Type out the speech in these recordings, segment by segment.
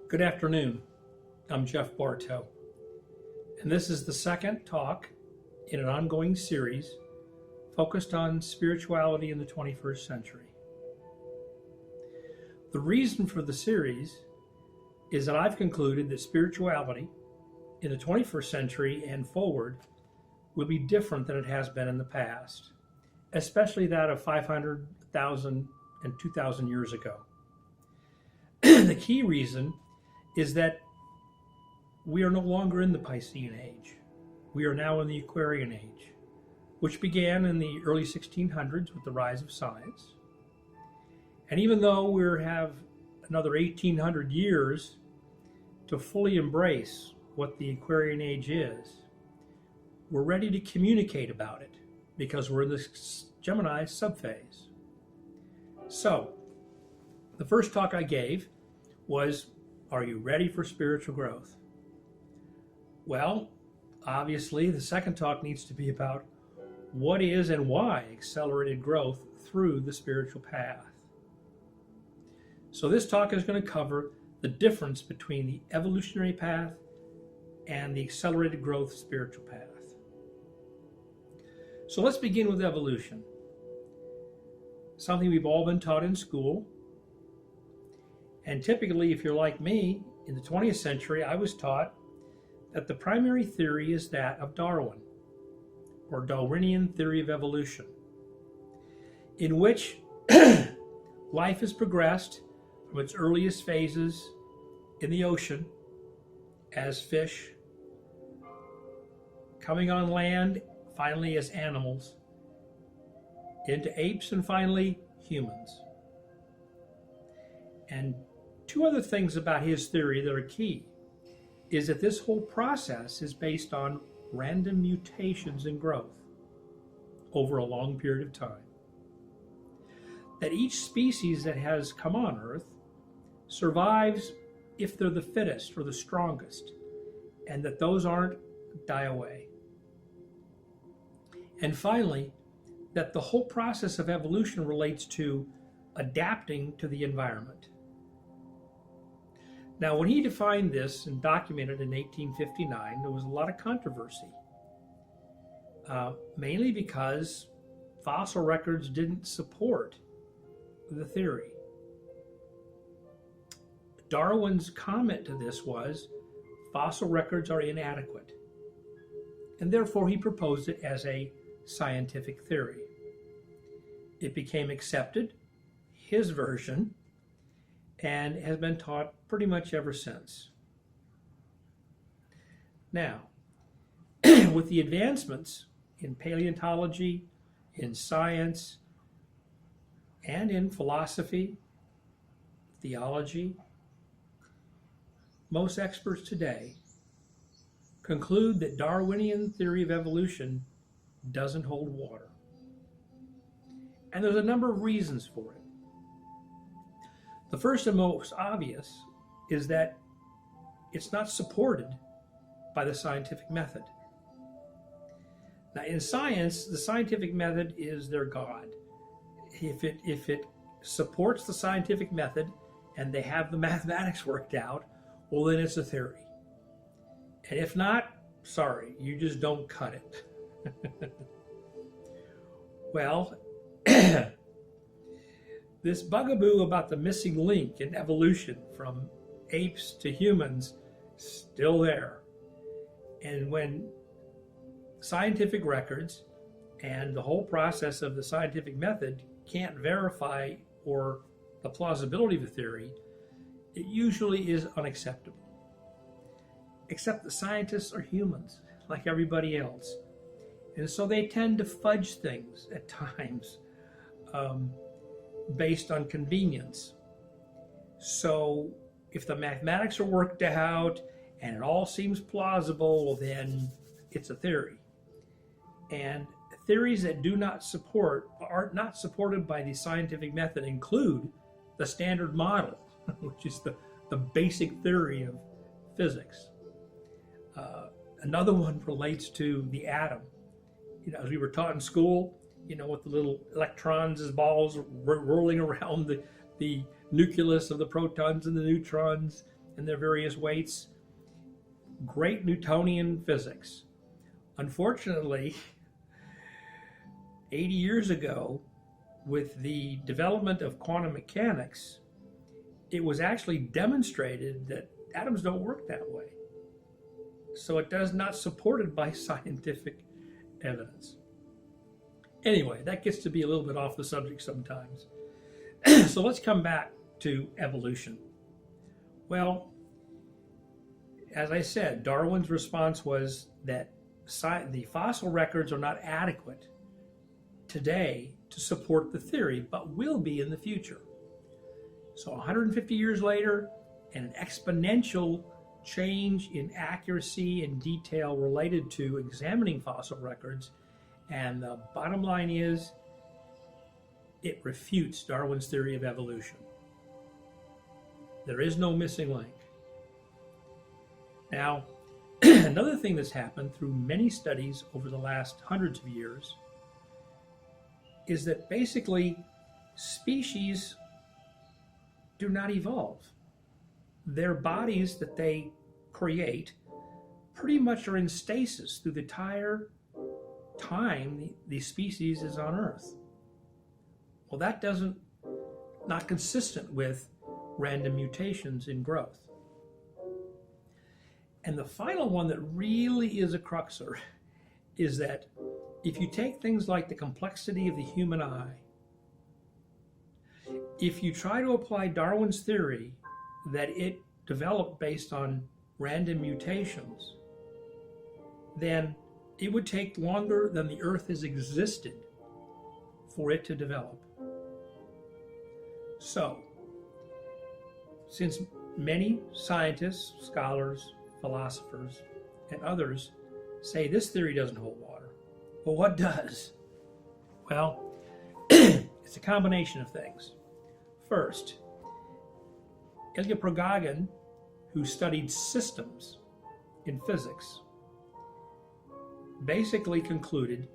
Good afternoon. I'm Jeff Bartow, and this is the second talk in an ongoing series focused on spirituality in the 21st century. The reason for the series is that I've concluded that spirituality in the 21st century and forward will be different than it has been in the past, especially that of 500, 1,000, and 2,000 years ago. The key reason is that we are no longer in the Piscean age. We are now in the Aquarian age, which began in the early 1600s with the rise of science. And even though we have another 1,800 years to fully embrace what the Aquarian age is, we're ready to communicate about it because we're in the Gemini subphase. So, the first talk I gave was, are you ready for spiritual growth? Well, obviously, the second talk needs to be about what is and why accelerated growth through the spiritual path. So this talk is going to cover the difference between the evolutionary path and the accelerated growth spiritual path. So let's begin with evolution. Something we've all been taught in school. And typically, if you're like me, in the 20th century, I was taught that the primary theory is that of Darwin, or Darwinian theory of evolution, in which life has progressed from its earliest phases in the ocean as fish, coming on land, finally as animals, into apes, and finally humans. And two other things about his theory that are key is that this whole process is based on random mutations in growth over a long period of time. That each species that has come on Earth survives if they're the fittest or the strongest, and that those aren't die away. And finally, that the whole process of evolution relates to adapting to the environment. Now, when he defined this and documented in 1859, there was a lot of controversy, mainly because fossil records didn't support the theory. Darwin's comment to this was, fossil records are inadequate, and therefore he proposed it as a scientific theory. It became accepted, his version, and has been taught pretty much ever since. Now, with the advancements in paleontology, in science, and in philosophy, theology, most experts today conclude that Darwinian theory of evolution doesn't hold water. And there's a number of reasons for it. The first and most obvious is that it's not supported by the scientific method. Now, in science, the scientific method is their God. If it supports the scientific method and they have the mathematics worked out, well, then it's a theory. And if not, sorry, you just don't cut it. Well, this bugaboo about the missing link in evolution from apes to humans, still there. And when scientific records and the whole process of the scientific method can't verify or the plausibility of the theory, it usually is unacceptable. Except the scientists are humans, like everybody else. And so they tend to fudge things at times based on convenience. So if the mathematics are worked out and it all seems plausible, well, then it's a theory. And theories that are not supported by the scientific method include the Standard Model, which is the basic theory of physics. Another one relates to the atom. As we were taught in school, with the little electrons as balls rolling around the nucleus of the protons and the neutrons and their various weights. Great Newtonian physics. Unfortunately, 80 years ago, with the development of quantum mechanics, it was actually demonstrated that atoms don't work that way. So it does not supported by scientific evidence. Anyway, that gets to be a little bit off the subject sometimes. So let's come back to evolution. Well, as I said, Darwin's response was that the fossil records are not adequate today to support the theory, but will be in the future. So 150 years later, and an exponential change in accuracy and detail related to examining fossil records, and the bottom line is, it refutes Darwin's theory of evolution. There is no missing link. Now, another thing that's happened through many studies over the last hundreds of years is that basically species do not evolve. Their bodies that they create pretty much are in stasis through the entire time the species is on Earth. Well, that not consistent with random mutations in growth. And the final one that really is a cruxer is that if you take things like the complexity of the human eye, if you try to apply Darwin's theory that it developed based on random mutations, then it would take longer than the Earth has existed for it to develop. So, since many scientists, scholars, philosophers, and others say this theory doesn't hold water, well, what does? Well, it's a combination of things. First, Ilya Prigogine, who studied systems in physics, basically concluded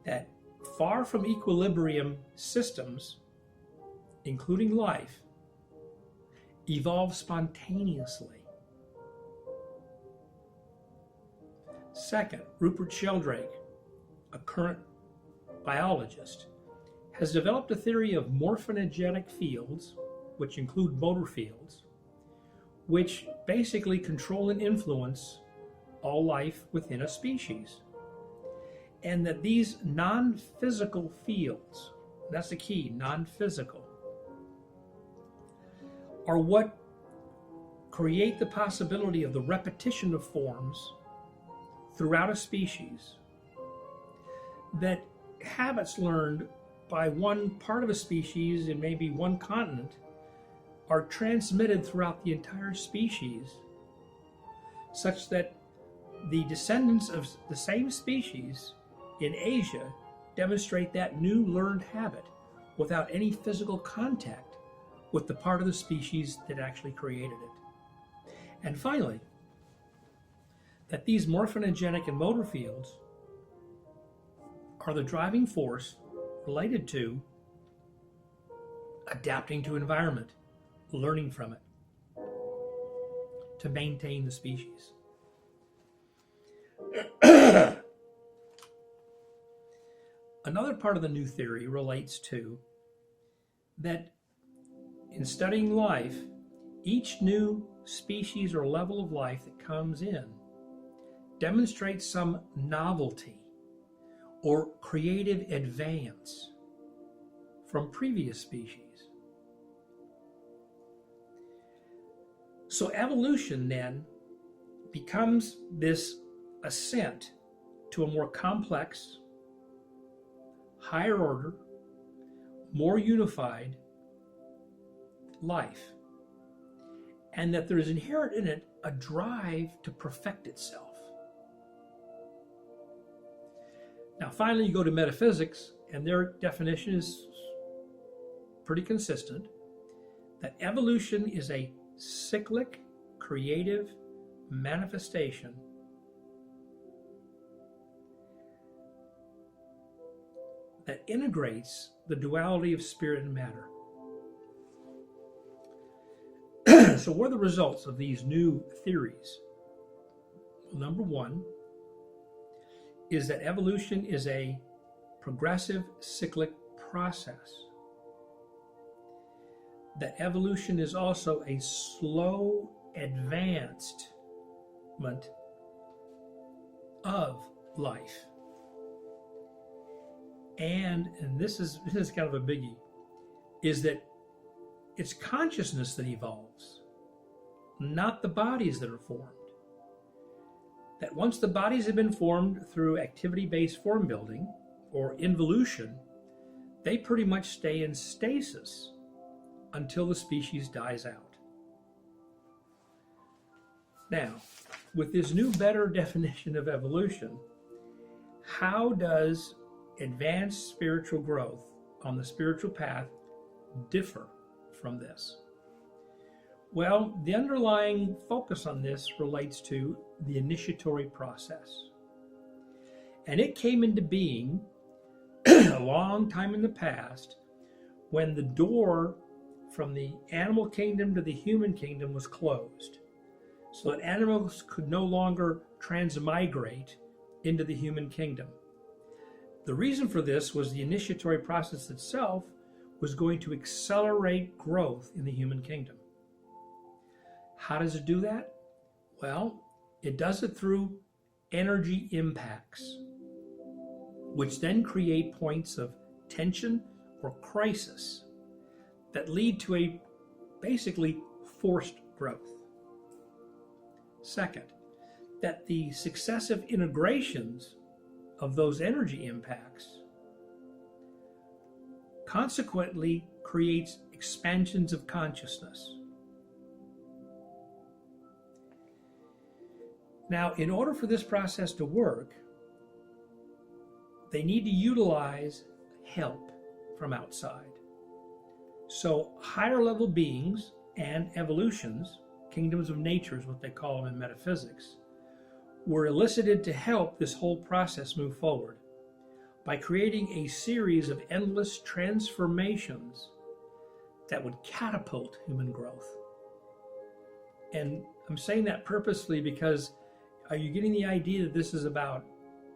that far from equilibrium systems, including life, evolve spontaneously. Second, Rupert Sheldrake, a current biologist, has developed a theory of morphogenetic fields, which include motor fields, which basically control and influence all life within a species. And that these non-physical fields, that's the key, non-physical, are what create the possibility of the repetition of forms throughout a species, that habits learned by one part of a species in maybe one continent are transmitted throughout the entire species, such that the descendants of the same species in Asia demonstrate that new learned habit without any physical contact with the part of the species that actually created it. And finally, that these morphogenic and motor fields are the driving force related to adapting to environment, learning from it, to maintain the species. Another part of the new theory relates to that in studying life, each new species or level of life that comes in demonstrates some novelty or creative advance from previous species. So evolution then becomes this ascent to a more complex, higher order, more unified life, and that there is inherent in it a drive to perfect itself. Now finally you go to metaphysics, and their definition is pretty consistent, that evolution is a cyclic, creative manifestation that integrates the duality of spirit and matter. So what are the results of these new theories? Well, number one is that evolution is a progressive cyclic process. That evolution is also a slow advancement of life. And this is kind of a biggie, is that it's consciousness that evolves, not the bodies that are formed. That once the bodies have been formed through activity-based form building or involution, they pretty much stay in stasis until the species dies out. Now, with this new, better definition of evolution, how does advanced spiritual growth on the spiritual path differ from this? Well, the underlying focus on this relates to the initiatory process. And it came into being a long time in the past when the door from the animal kingdom to the human kingdom was closed, so that animals could no longer transmigrate into the human kingdom. The reason for this was the initiatory process itself was going to accelerate growth in the human kingdom. How does it do that? Well, it does it through energy impacts, which then create points of tension or crisis that lead to a basically forced growth. Second, that the successive integrations of those energy impacts consequently creates expansions of consciousness. Now, in order for this process to work, they need to utilize help from outside. So higher level beings and evolutions, kingdoms of nature is what they call them in metaphysics, were elicited to help this whole process move forward by creating a series of endless transformations that would catapult human growth. And I'm saying that purposely because are you getting the idea that this is about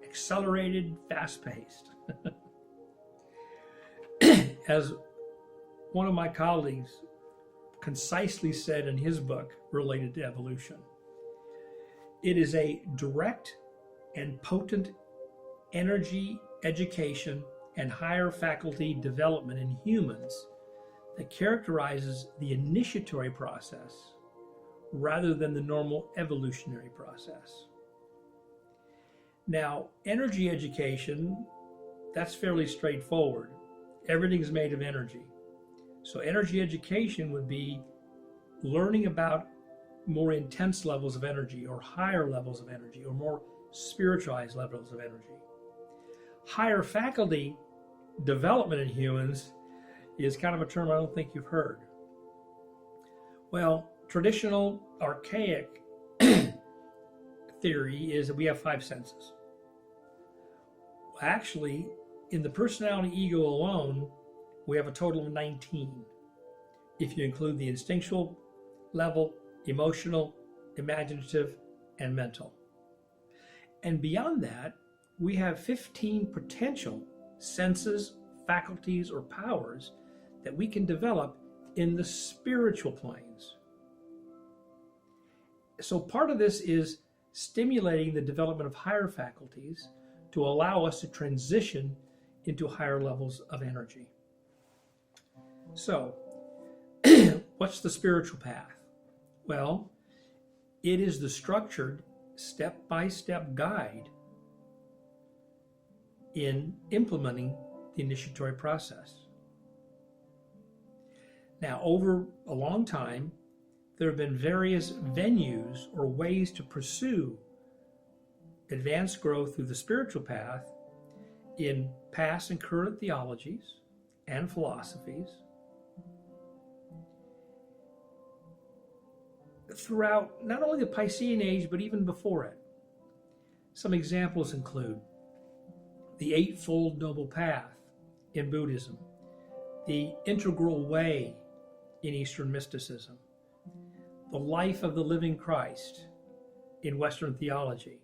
accelerated, fast-paced? As one of my colleagues concisely said in his book related to evolution, it is a direct and potent energy education and higher faculty development in humans that characterizes the initiatory process rather than the normal evolutionary process. Now, energy education, that's fairly straightforward. Everything's made of energy. So energy education would be learning about more intense levels of energy or higher levels of energy or more spiritualized levels of energy. Higher faculty development in humans is kind of a term I don't think you've heard. Well, traditional archaic theory is that we have 5 senses. Actually, in the personality ego alone, we have a total of 19. If you include the instinctual level, emotional, imaginative, and mental. And beyond that, we have 15 potential senses, faculties, or powers that we can develop in the spiritual planes. So part of this is stimulating the development of higher faculties to allow us to transition into higher levels of energy. So, what's the spiritual path? Well, it is the structured step-by-step guide in implementing the initiatory process. Now, over a long time, there have been various venues or ways to pursue advanced growth through the spiritual path in past and current theologies and philosophies throughout not only the Piscean Age, but even before it. Some examples include the Eightfold Noble Path in Buddhism, the Integral Way in Eastern mysticism, the life of the living Christ in Western theology.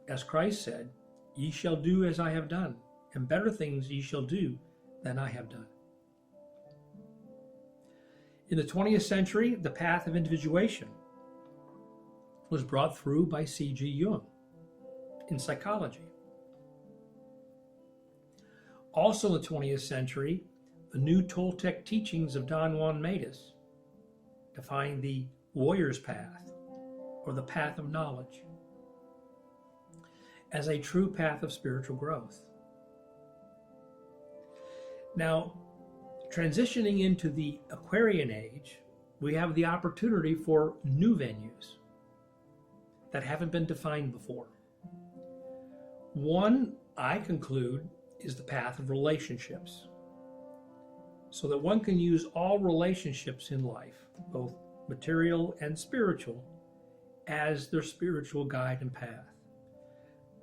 As Christ said, "Ye shall do as I have done, and better things ye shall do than I have done." In the 20th century, the path of individuation was brought through by C.G. Jung in psychology. Also in the 20th century, the new Toltec teachings of Don Juan Matus define the warrior's path, or the path of knowledge, as a true path of spiritual growth. Now, transitioning into the Aquarian age, we have the opportunity for new venues that haven't been defined before. One, I conclude, is the path of relationships, so that one can use all relationships in life, both material and spiritual, as their spiritual guide and path.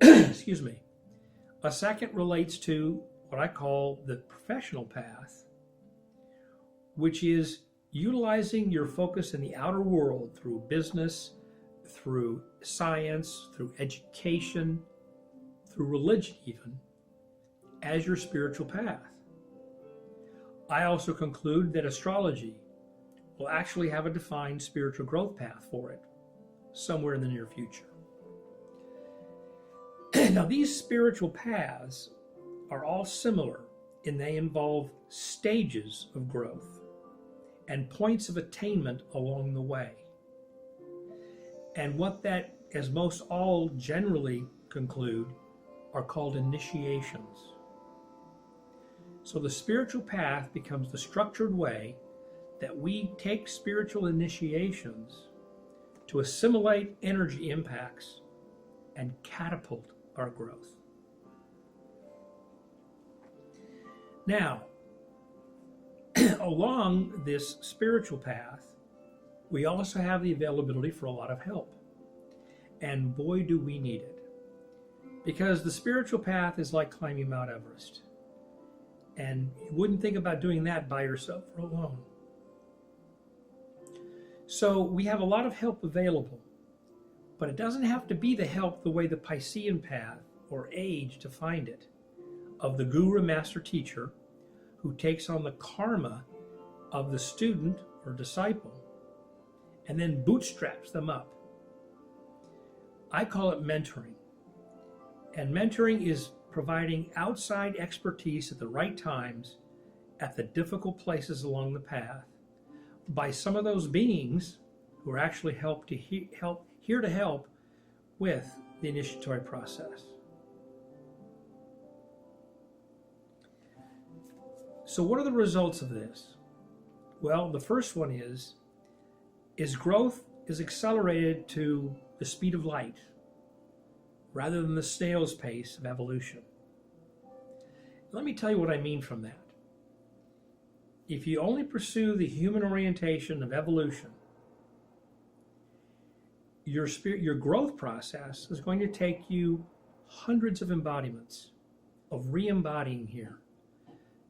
Excuse me. A second relates to what I call the professional path, which is utilizing your focus in the outer world through business, through science, through education, through religion even, as your spiritual path. I also conclude that astrology will actually have a defined spiritual growth path for it somewhere in the near future. Now, these spiritual paths are all similar in they involve stages of growth and points of attainment along the way. And what that, as most all generally conclude, are called initiations. So the spiritual path becomes the structured way that we take spiritual initiations to assimilate energy impacts and catapult our growth. Now, along this spiritual path, we also have the availability for a lot of help. And boy, do we need it. Because the spiritual path is like climbing Mount Everest. And you wouldn't think about doing that by yourself or alone. So we have a lot of help available, but it doesn't have to be the help the way the Piscean path or age defined it, of the guru master teacher who takes on the karma of the student or disciple and then bootstraps them up. I call it mentoring. And mentoring is providing outside expertise at the right times at the difficult places along the path by some of those beings who are actually here to help with the initiatory process. So what are the results of this? Well, the first one is growth is accelerated to the speed of light rather than the snail's pace of evolution. Let me tell you what I mean from that. If you only pursue the human orientation of evolution, your growth process is going to take you hundreds of embodiments of re-embodying here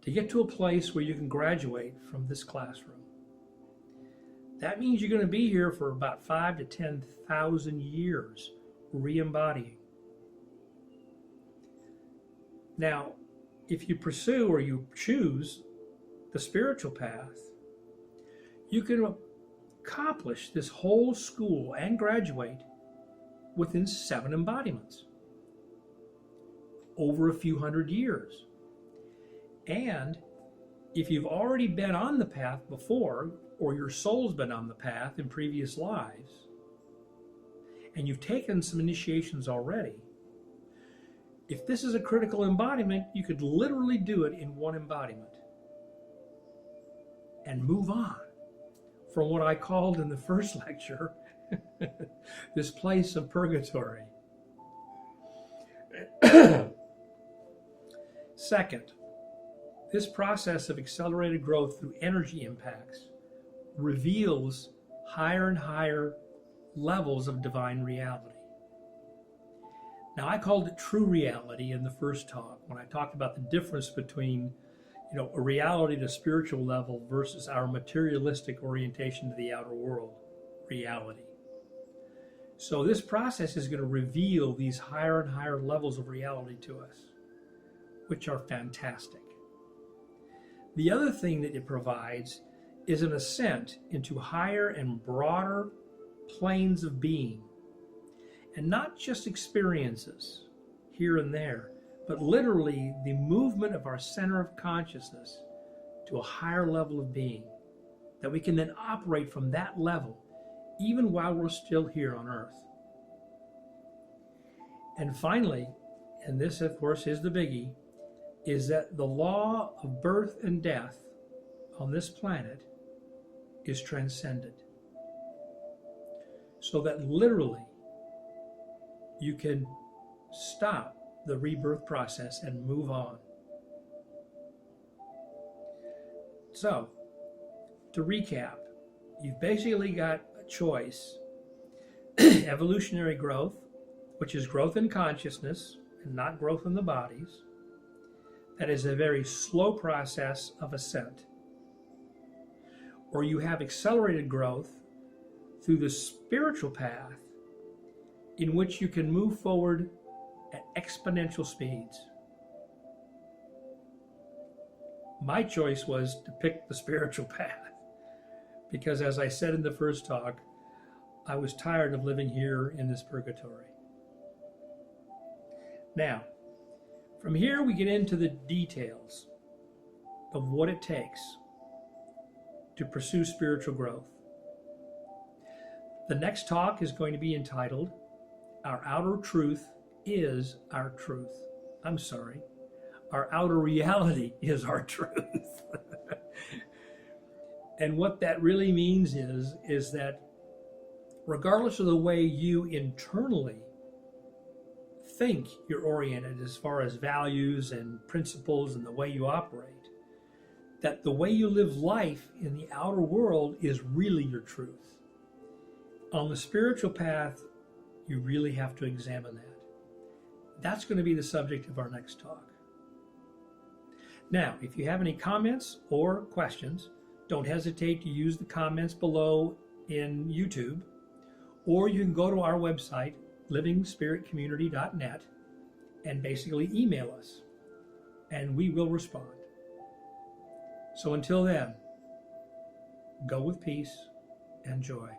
to get to a place where you can graduate from this classroom. That means you're going to be here for about 5,000 to 10,000 years re-embodying. Now, if you pursue or you choose the spiritual path, you can accomplish this whole school and graduate within 7 embodiments over a few hundred years. And if you've already been on the path before, or your soul's been on the path in previous lives, and you've taken some initiations already, if this is a critical embodiment, you could literally do it in 1 embodiment and move on from what I called in the first lecture, this place of purgatory. Second, this process of accelerated growth through energy impacts reveals higher and higher levels of divine reality. Now, I called it true reality in the first talk when I talked about the difference between, a reality at a spiritual level versus our materialistic orientation to the outer world. reality. So this process is going to reveal these higher and higher levels of reality to us, which are fantastic. The other thing that it provides is an ascent into higher and broader planes of being, and not just experiences here and there, but literally the movement of our center of consciousness to a higher level of being, that we can then operate from that level even while we're still here on earth. And finally, and this of course is the biggie, is that the law of birth and death on this planet is transcended. So that literally you can stop the rebirth process and move on. So, to recap, you've basically got a choice. Evolutionary growth, which is growth in consciousness and not growth in the bodies. That is a very slow process of ascent. Or you have accelerated growth through the spiritual path, in which you can move forward at exponential speeds. My choice was to pick the spiritual path because, as I said in the first talk, I was tired of living here in this purgatory. Now, from here we get into the details of what it takes to pursue spiritual growth. The next talk is going to be entitled, Our Outer Truth is Our Truth. I'm sorry. Our outer reality is our truth. And what that really means is that regardless of the way you internally think you're oriented as far as values and principles and the way you operate, that the way you live life in the outer world is really your truth. On the spiritual path, you really have to examine that. That's going to be the subject of our next talk. Now, if you have any comments or questions, don't hesitate to use the comments below in YouTube, or you can go to our website, livingspiritcommunity.net, and basically email us, and we will respond. So until then, go with peace and joy.